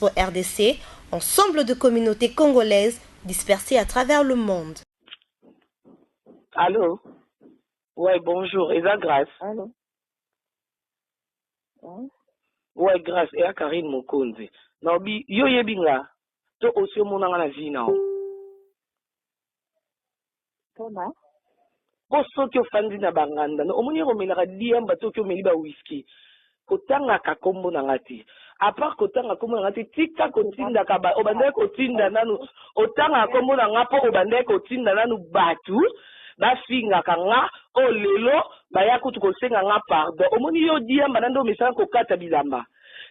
Expo RDC, ensemble de communautés congolaises dispersées à travers le monde. Allô? Ouais, bonjour. Et ça, Grâce? Allô? Ouais, Grâce. Et à Karine Mokonzi. Non, yo yebinga. To aussi mon na vie na. Comment? Ko soki ofandi na banganda. No omoni romelaka diamba to ki omeli ba whisky. Kotanga ka kombo na ngati. À part kotanga kombo na ngati tika kotinda ka ba obande kotinda nanu otanga kombo na ngapo obande kotinda nanu batu. Bafinga kanga o lelo baya kutu kosenga nga pardon omoni yo diamba nando misala kokata bilamba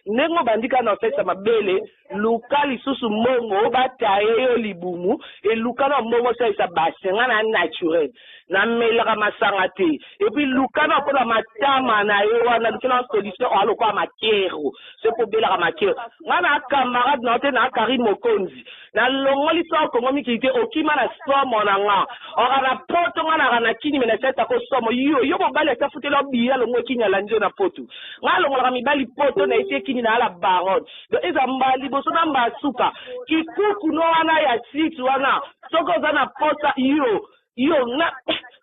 nengo bandika na ofesa mabele luka lisusu mbongo bataye yo libumu e luka na mbongo sa isa basenga na naturel na melaka masanga te et puis luka na pona matama na yo wana lukela solution alo kwa makero c'est pour bela makero ngana camarade na te na Karine Mokonzi na longoli so ko ngomi kite okima na somo na nga ora na poto ngana na kini mena seta ko somo yo bobale ta futela biya lo ngo kinya lanjo na poto ngalo ngola mibali poto na ite kini na ala baron do eza mbali boso na mbasuka kikuku no wana ya situ wana soko za na pota yo na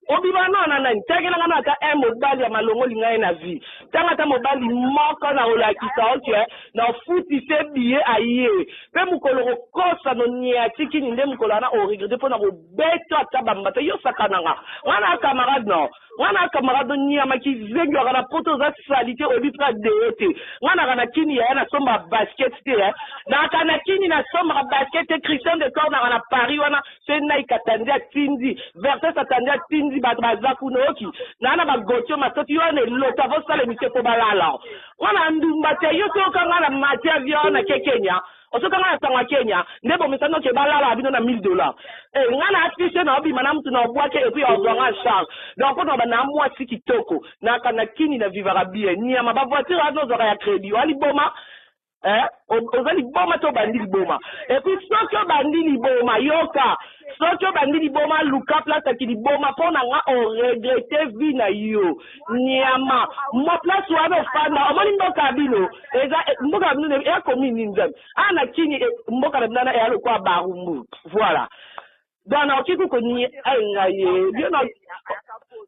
obima na nani tegela ngana ta mobali ya malongoli ngai na vie tanga ta mobali moko na olakisa okay na futi se biye aye pe mukolo kosa no niati kini nde mukolo na o regrette pona ko beto atabamba te yo sakananga wana camarade nyama ki zengo kana poto za salite obitra deete wana kana kini ya na somba basket te na kana kini na somba basket Christian de Corps na Paris wana se na ikatandia tindi verset satandia tindi bazakunoki na bagotio masoti yone lota vo sala mise ko balala wana ndumba te yo to kanga na mati avion na Kenya osoka na tangwa Kenya ndebo misano ke balala abino na $1000 ngana afishe na obi mana mtu na obwake et puis ozwanga charge donc on na mwa kitoko na kana kini na vivara bien ni ama ba voiture azo zoka ya crédit wali boma ozali boma to bandi liboma et puis sokyo bandi liboma yoka sokyo bandi liboma luka place ki liboma pona nga on regrette vie na yo nyama mo place wana fanda omoni mboka bino eza mboka bino e commune nzam ana kini mboka na bina e aloko barumbu voilà dana okiku ko ni nga ye bien na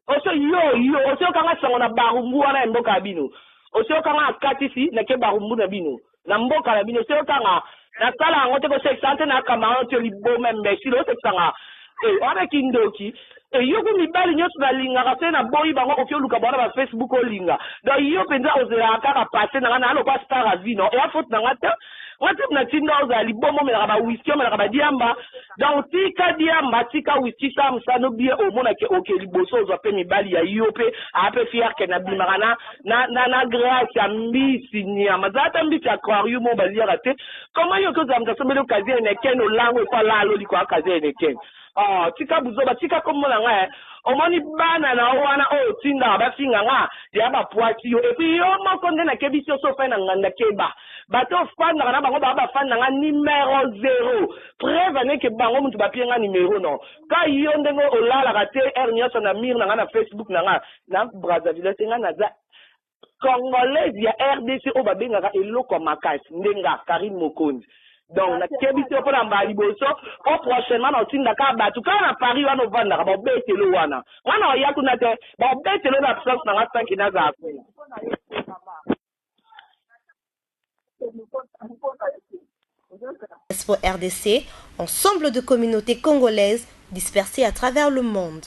oso yo oso kanga sango na barumbu wana mboka bino oso kanga katisi na ke barumbu na bino na mboka na bino seo kanga na sala ngote ko 600 na kama to liboma mbesi lo sekanga wana kindoki yoko mibali nyoto na linga ka tena boyi bango ko luka bana ba Facebook o linga do yo penza ozela ka passer na na lo kwa star vino e afot na ngata watu mnatinda oza libomo mela ba whisky mela ba diamba donc tika diamba tika whisky sa msano bie omona ke oke liboso oza pe mibali ya yope ape fier ke na bimana na grâce ya mbisi nyama zata mbisi aquarium mo balia rate comment yo ko za mtasomelo kazi ene ken olango kwa lalo liko kazi ene ken tika buzoba tika komona nga omoni bana na wana o tinda bafinga nga ya ba poati yo et puis yo moko nde na kebisi so fa na nganda keba bato fanda kana bango ba fanda nga numéro 0 preuve ne ke bango mutu ba pienga numéro non ka yo ndengo olala ka te nyoso na mir na nga na Facebook na nga na Brazzaville tenga na za Congolaise ya RDC o babengaka eloko makasi ndenga Karine Mokonzi donc na kebisi pour na mbali boso o prochainement na tinda ka batu ka na Paris wana vanda ka betelo wana ya kuna te ba betelo na absence na 5 na za Expo RDC, ensemble de communautés congolaises dispersées à travers le monde.